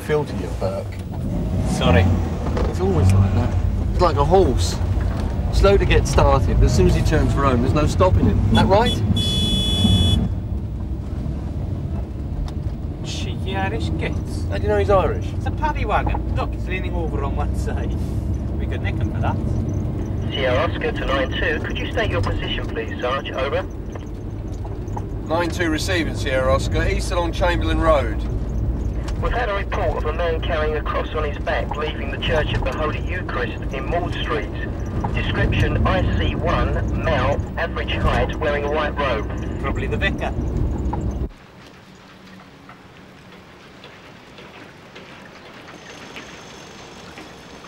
feel to you, Burke. Sorry. It's always like that. It's like a horse. Slow to get started, but as soon as he turns for home, there's no stopping him. Isn't that right? Cheeky Irish gits. How do you know he's Irish? It's a paddy wagon. Look, he's leaning over on one side. We could nick him for that. Sierra Oscar to 9-2. Could you state your position, please, Sarge? Over. 9-2 receiving, Sierra Oscar, east along Chamberlain Road. We've had a report of a man carrying a cross on his back leaving the Church of the Holy Eucharist in Maud Street. Description, IC1, male, average height, wearing a white robe. Probably the vicar.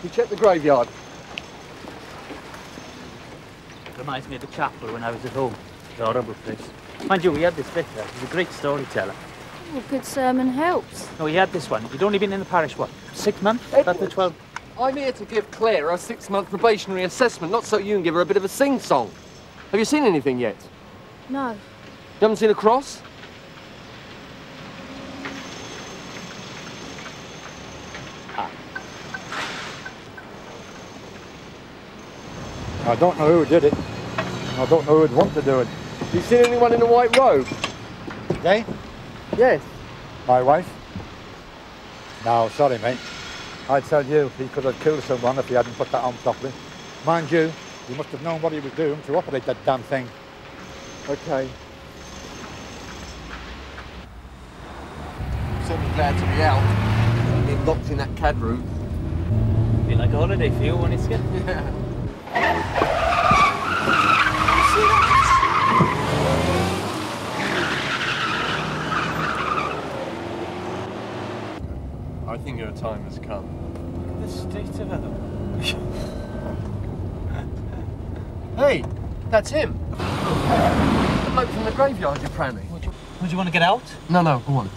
You check the graveyard. Reminds me of the chapel when I was at home. It's a horrible place. Mind you, we had this vicar. He's a great storyteller. Well, good sermon helps. No, he had this one. He'd only been in the parish, what, 6 months? About the 12. I'm here to give Claire a 6-month probationary assessment, not so you can give her a bit of a sing-song. Have you seen anything yet? No. You haven't seen a cross? I don't know who did it. I don't know who'd want to do it. You seen anyone in a white robe? They? Yes. My wife? No, sorry, mate. I tell you, he could have killed someone if he hadn't put that on properly. Mind you, he must have known what he was doing to operate that damn thing. Okay. I'm certainly glad to be out. Being locked in that CAD room. Be like a holiday for you, won't it, Skip? Yeah. I think your time has come. Look at the state of her, though. Hey, that's him. The bloke from the graveyard, you pranny. Would you want to get out? No, go on.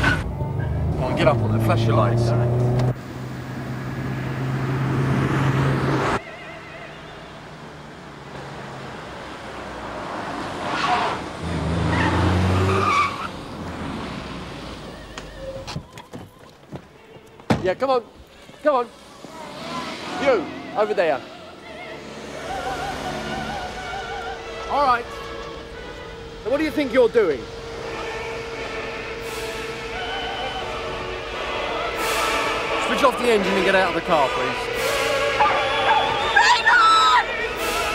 Come on, get up on there, flash your lights. All right. Yeah, come on. Come on. You, over there. All right. Now, what do you think you're doing? Switch off the engine and get out of the car, please. Raymond!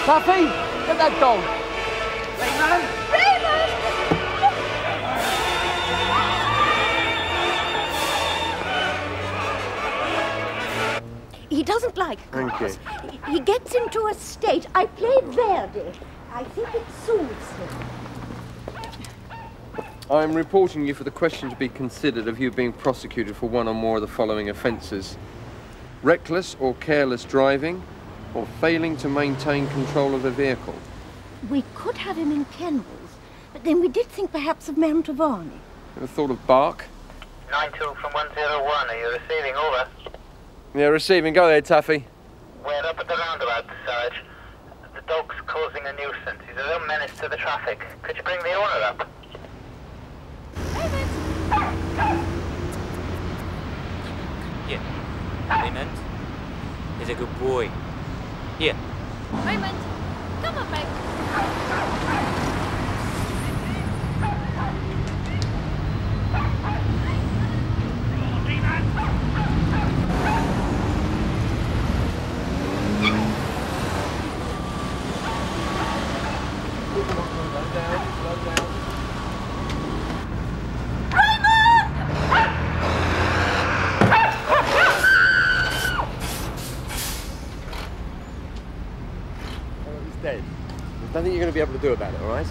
Tuffy, get that dog. Raymond! He doesn't like cars. He gets into a state. I played Verdi. I think it soothes him. I'm reporting you for the question to be considered of you being prosecuted for one or more of the following offences. Reckless or careless driving, or failing to maintain control of a vehicle. We could have him in kennels, but then we did think perhaps of Mantovani. Ever thought of Bark? 9-2 from 101. Are you receiving? Over. Yeah, receiving. Go ahead, Taffy. We're up at the roundabout, Sarge. The dog's causing a nuisance. He's a real menace to the traffic. Could you bring the owner up? Yeah. Raymond is a good boy. Here. Raymond, come on, babe. Dead. There's nothing you're going to be able to do about it, all right?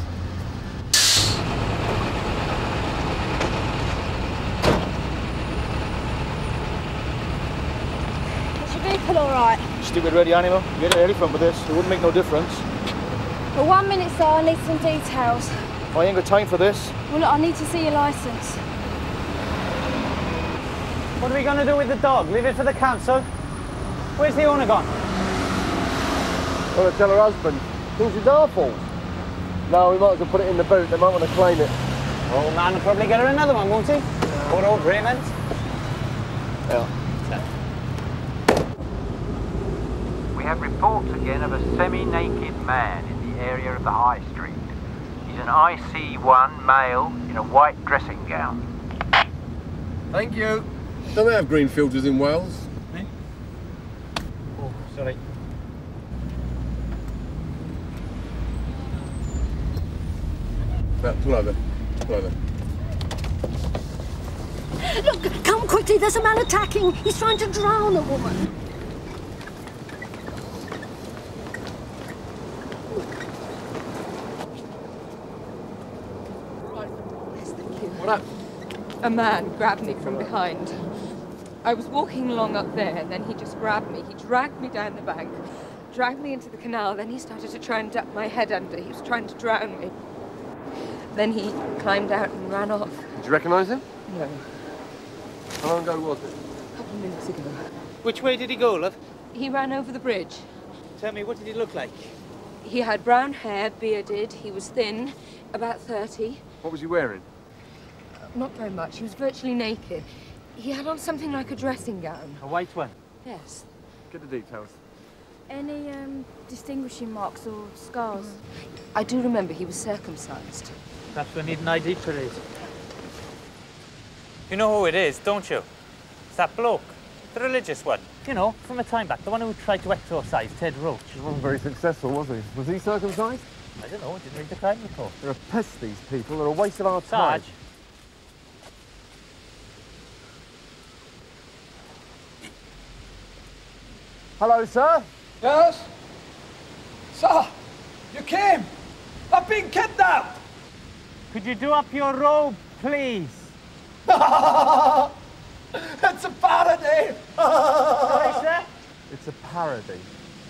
Is your vehicle all right? Stupid ready animal. Get an elephant with this. It wouldn't make no difference. For 1 minute, sir, I need some details. I ain't got time for this. Well, look, I need to see your licence. What are we going to do with the dog? Leave it for the council? Where's the owner gone? Got to tell her husband. Thinks it's our fault. No, we might as well put it in the boot. They might want to claim it. Old man will probably get her another one, won't he? Poor old Raymond. Out. We have reports again of a semi-naked man in the area of the High Street. He's an IC1 male in a white dressing gown. Thank you. Don't they have green filters in Wales? Eh? Oh, sorry. No, pull over. Pull over. Look, come quickly, there's a man attacking. He's trying to drown a woman. What up? A man grabbed me from behind. I was walking along up there, and then he just grabbed me. He dragged me down the bank, dragged me into the canal, then he started to try and duck my head under. He was trying to drown me. Then he climbed out and ran off. Did you recognise him? No, How long ago was it? a couple of minutes ago. Which way did he go, love? He ran over the bridge. Tell me, what did he look like? He had brown hair, bearded, he was thin, about 30. What was he wearing? Not very much, he was virtually naked. He had on something like a dressing gown. A white one. Yes. Get the details. Any distinguishing marks or scars? I do remember he was circumcised. Perhaps we need an ID for it. You know who it is, don't you? It's that bloke, the religious one. You know, from a time back, the one who tried to exorcise Ted Roach. He wasn't very successful, was he? Was he circumcised? I don't know, didn't read the crime report. They're a pest, these people. They're a waste of our time. Sarge. Hello, sir. Yes? Sir, you came. I've been kidnapped. Could you do up your robe, please? It's a parody. Sorry, sir? It's a parody.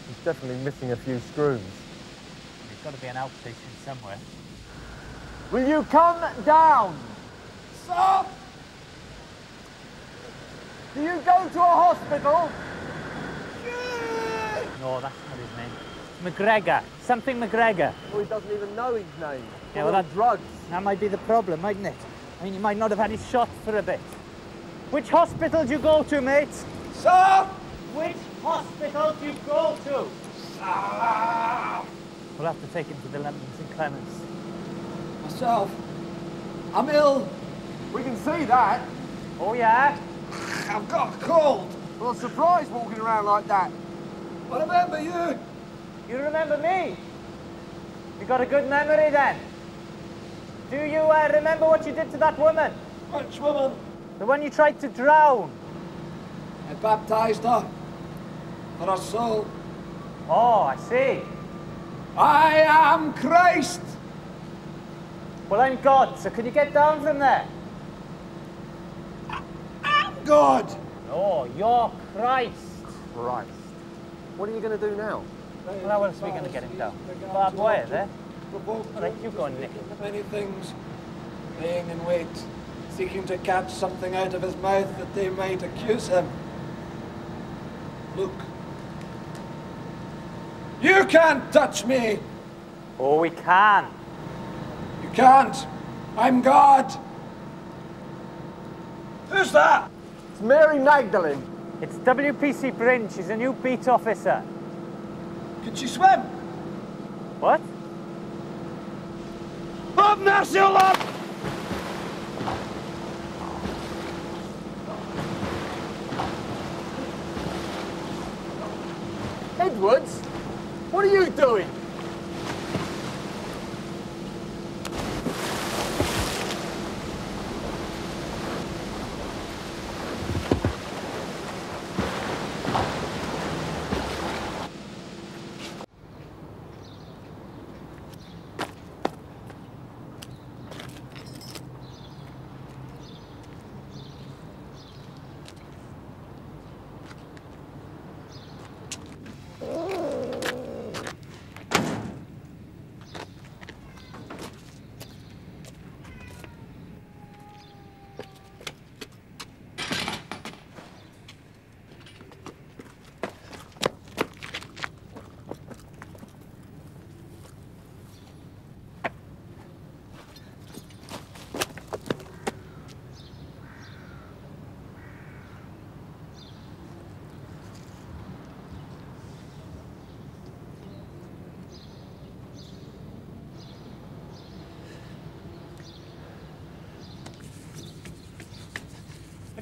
He's definitely missing a few screws. There's got to be an outstation somewhere. Will you come down? Sir, Do you go to a hospital? No, that's not his name. McGregor. Something McGregor. Oh, he doesn't even know his name. Yeah, well, that's drugs. That might be the problem, mightn't it? I mean, he might not have had his shot for a bit. Which hospital do you go to, mate? sir. Which hospital do you go to? Ah, We'll have to take him to the London St Clements. myself. I'm ill. We can see that. Oh, yeah? I've got a cold. Well, a surprise walking around like that. I remember you. You remember me? You got a good memory then? Do you remember what you did to that woman? Which woman? The one you tried to drown? I baptized her for her soul. Oh, I see. I am Christ. Well, I'm God, so can you get down from there? I'm God. Oh, you're Christ. Christ. What are you going to do now? Well, how else are we going to get him down? Barbed wire there? All right, you go and nick him. Many things, laying in wait, seeking to catch something out of his mouth that they might accuse him. Look, you can't touch me. Oh, we can. You can't. I'm God. Who's that? It's Mary Magdalene. It's WPC Bryn. She's a new beat officer. Can she swim? What? Have mercy, O Lord! Edwards, what are you doing?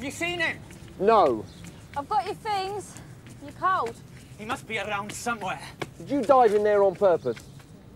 Have you seen him? No. I've got your things. You're cold. He must be around somewhere. Did you dive in there on purpose?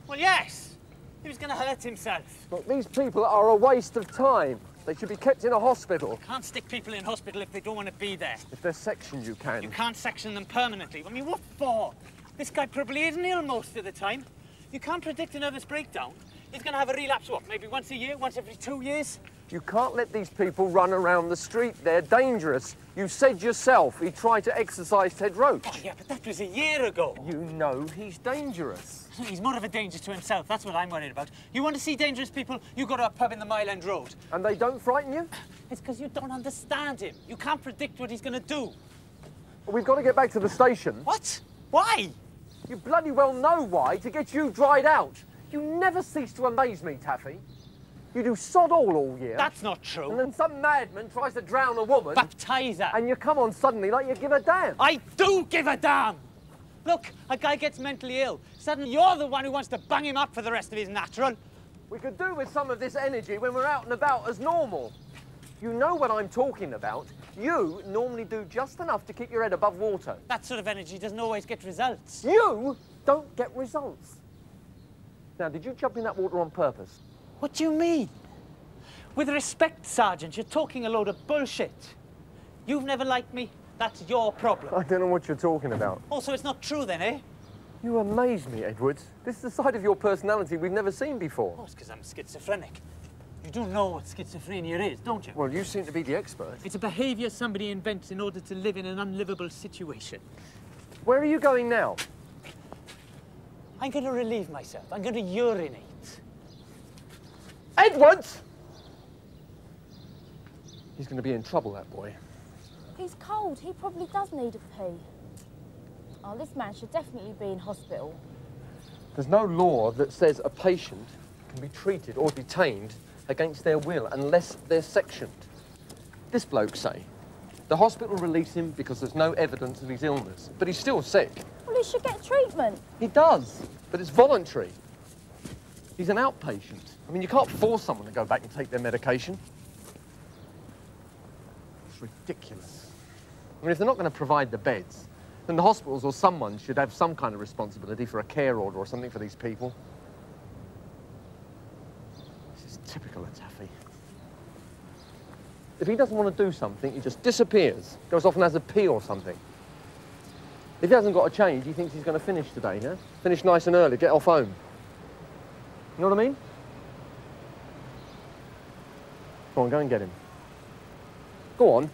Well, yes. He was going to hurt himself. Look, these people are a waste of time. They should be kept in a hospital. You can't stick people in hospital if they don't want to be there. If they're sectioned, you can. You can't section them permanently. I mean, what for? This guy probably isn't ill most of the time. You can't predict a nervous breakdown. He's going to have a relapse, what, maybe once a year, once every 2 years? You can't let these people run around the street. They're dangerous. You said yourself he tried to exorcise Ted Roach. Oh, yeah, but that was a year ago. You know he's dangerous. He's more of a danger to himself. That's what I'm worried about. You want to see dangerous people, you go to a pub in the Mile End Road. And they don't frighten you? It's because you don't understand him. You can't predict what he's going to do. We've got to get back to the station. What? Why? You bloody well know why, to get you dried out. You never cease to amaze me, Taffy. You do sod all year. That's not true. And then some madman tries to drown a woman. Baptise her. And you come on suddenly like you give a damn. I do give a damn. Look, a guy gets mentally ill. Suddenly you're the one who wants to bang him up for the rest of his natural. We could do with some of this energy when we're out and about as normal. You know what I'm talking about. You normally do just enough to keep your head above water. That sort of energy doesn't always get results. You don't get results. Now, did you jump in that water on purpose? What do you mean? With respect, Sergeant, you're talking a load of bullshit. You've never liked me. That's your problem. I don't know what you're talking about. Also, it's not true then, eh? You amaze me, Edwards. This is a side of your personality we've never seen before. Oh, it's because I'm schizophrenic. You do know what schizophrenia is, don't you? Well, you seem to be the expert. It's a behaviour somebody invents in order to live in an unlivable situation. Where are you going now? I'm going to relieve myself. I'm going to urinate. Edwards! He's going to be in trouble, that boy. He's cold. He probably does need a pee. Oh, this man should definitely be in hospital. There's no law that says a patient can be treated or detained against their will unless they're sectioned. This bloke say the hospital released him because there's no evidence of his illness, but he's still sick. Well, he should get treatment. He does, but it's voluntary. He's an outpatient. I mean, you can't force someone to go back and take their medication. It's ridiculous. I mean, if they're not going to provide the beds, then the hospitals or someone should have some kind of responsibility for a care order or something for these people. This is typical of Taffy. If he doesn't want to do something, he just disappears, goes off and has a pee or something. If he hasn't got a change, he thinks he's going to finish today, yeah? Finish nice and early, get off home. You know what I mean? Go on, go and get him. Go on.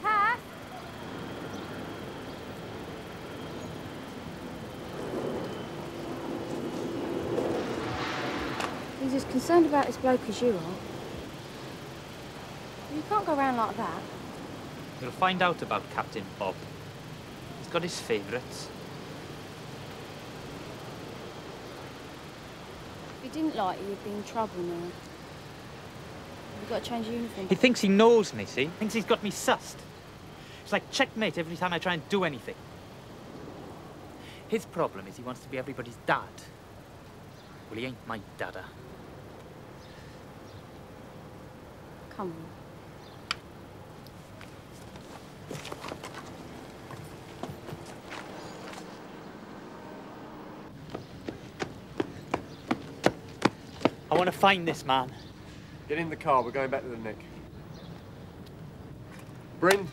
Taff? He's as concerned about this bloke as you are. You can't go around like that. You'll find out about Captain Bob. He's got his favourites. If he didn't like you, you'd be in trouble now. You've got to change your uniform. He thinks he knows me, see? Thinks he's got me sussed. It's like checkmate every time I try and do anything. His problem is he wants to be everybody's dad. Well, he ain't my dada. Come on. I want to find this man. Get in the car, we're going back to the Nick. Bryn?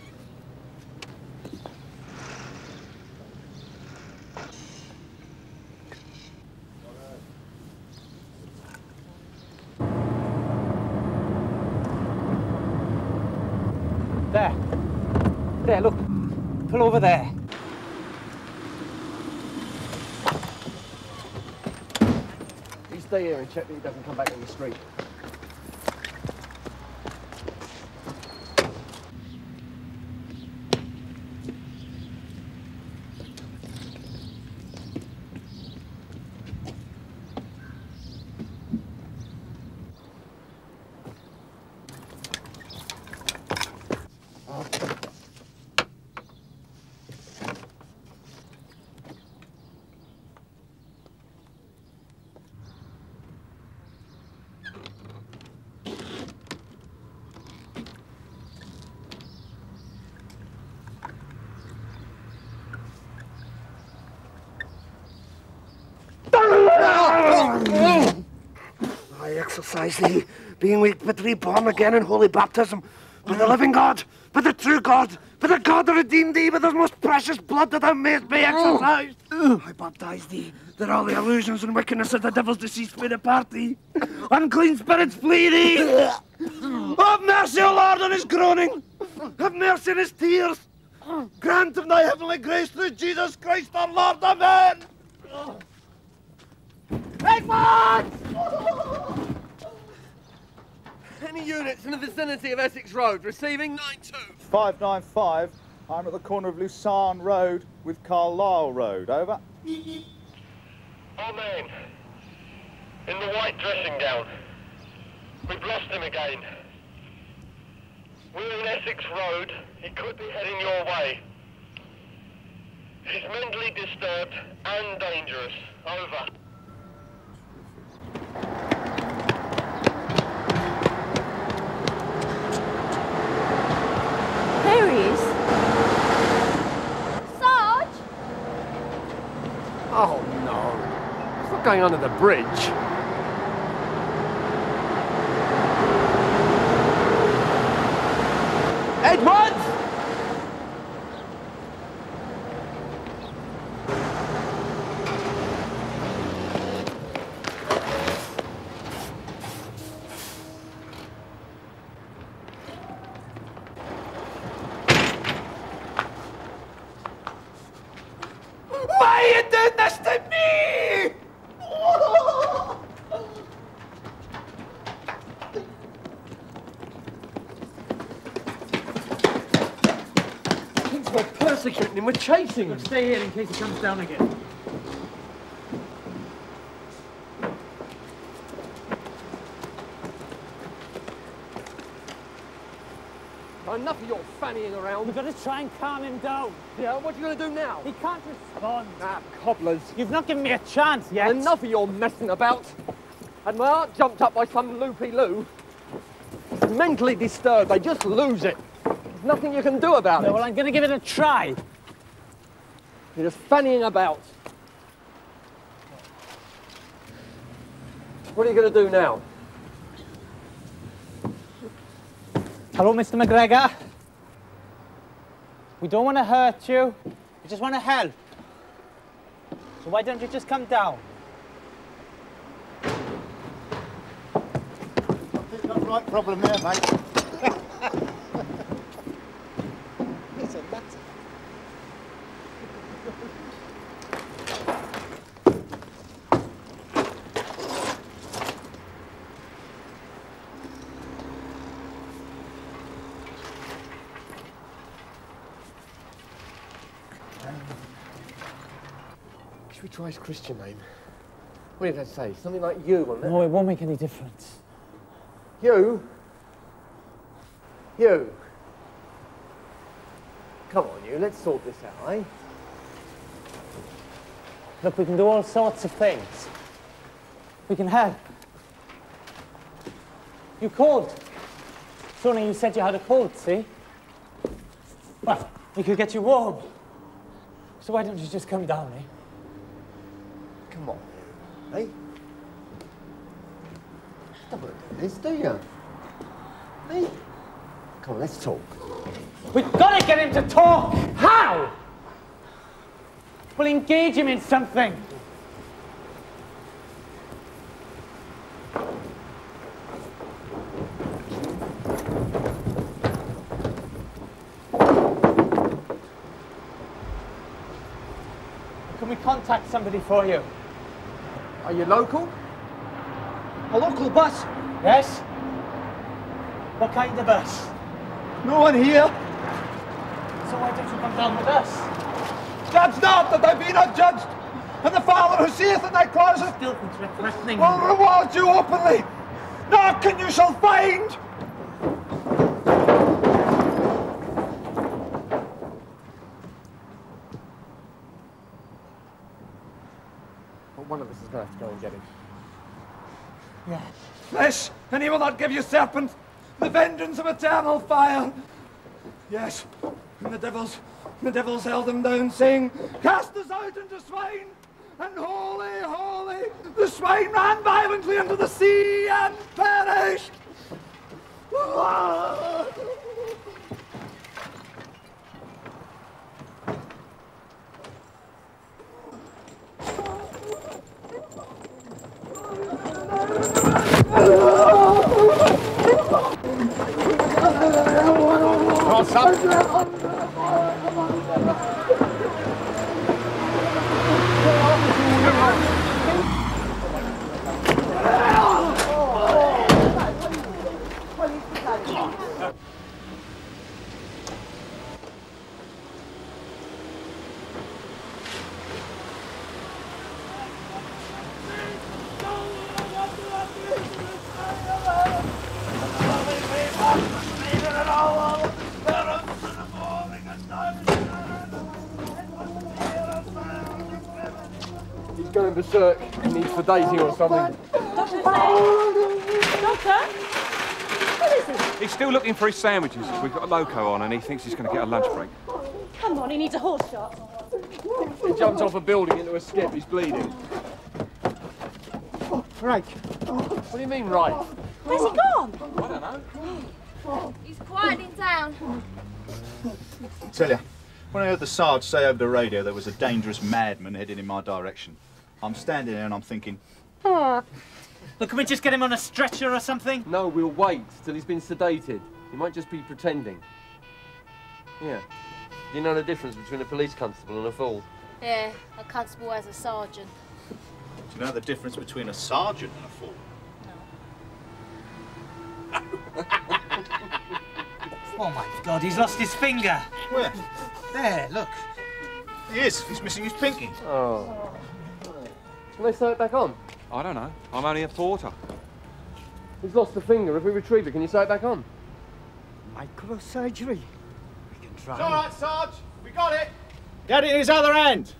There. There, look. Pull over there. You stay here and check that he doesn't come back on the street. exercise thee, being weak but reborn again in holy baptism, by the living God, by the true God, by the God that redeemed thee with his most precious blood that thou mayest be exercised. I baptize thee, that all the illusions and wickedness of the devil's deceased may depart thee. Unclean spirits flee thee. Have mercy, O Lord, on his groaning. Have mercy on his tears. Grant him thy heavenly grace through Jesus Christ our Lord. Amen. Edward! Any units in the vicinity of Essex Road receiving 9-2. 595. I'm at the corner of Lucerne Road with Carlisle Road. Over. Our man, in the white dressing gown. We've lost him again. We're in Essex Road. He could be heading your way. He's mentally disturbed and dangerous. Over. There he is. Sarge! Oh, no. It's not going under the bridge. Edwards! Why are you doing this to me? We're persecuting him, we're chasing him. Stay here in case he comes down again. Enough of your fannying around. We've got to try and calm him down. Yeah, what are you going to do now? He can't respond. Ah, cobblers. You've not given me a chance yet. Enough of your messing about. Had my heart jumped up by some loopy-loo. He's mentally disturbed. They just lose it. There's nothing you can do about it. Well, I'm going to give it a try. You're just fannying about. What are you going to do now? Hello, Mr. McGregor. We don't want to hurt you. We just want to help. So why don't you just come down? I think that's the right problem there, mate. It's a matter. Should we try his Christian name? What did I say? Something like you, wasn't it? No, it won't make any difference. You? You? Come on, you. Let's sort this out, eh? Look, we can do all sorts of things. We can help. You cold. Sonny, you said you had a cold, see? Well, we could get you warm. So why don't you just come down, eh? Come on, eh? Don't want to do this, do you? Eh? Come on, let's talk. We've got to get him to talk! How? We'll engage him in something. Can we contact somebody for you? Are you local? A local bus? Yes? What kind of bus? No one here. So why don't you come down with us? Judge not that thou be not judged, and the Father who seeth in thy closet Still threatening. will reward you openly. Knock and you shall find. Well, one of us is going to have to go and get him. Yeah. Flesh, and he will not give you serpent, the vengeance of eternal fire. Yes, and the devils held him down, saying, cast us out into swine. and holy, holy. The swine ran violently into the sea and perished. He's going berserk. He needs sedating or something. Doctor? What is it? He's still looking for his sandwiches. We've got a loco on and he thinks he's going to get a lunch break. Come on, he needs a horse shot. He jumped off a building into a skip. He's bleeding. Right. What do you mean, right? Where's he gone? I don't know. He's quieting down. Tell you, when I heard the Sarge say over the radio there was a dangerous madman heading in my direction, I'm standing there and I'm thinking, Look, can we just get him on a stretcher or something? No, we'll wait till he's been sedated. He might just be pretending. Yeah. Do you know the difference between a police constable and a fool? Yeah, a constable as a sergeant. do you know the difference between a sergeant and a fool? Oh my God, he's lost his finger. Where? There, look. He is. He's missing his pinky. Oh. Can they sew it back on? I don't know. I'm only a porter. He's lost the finger. If we retrieve it, can you sew it back on? Microsurgery. We can try. It's all right, Sarge. We got it. Get it in his other hand.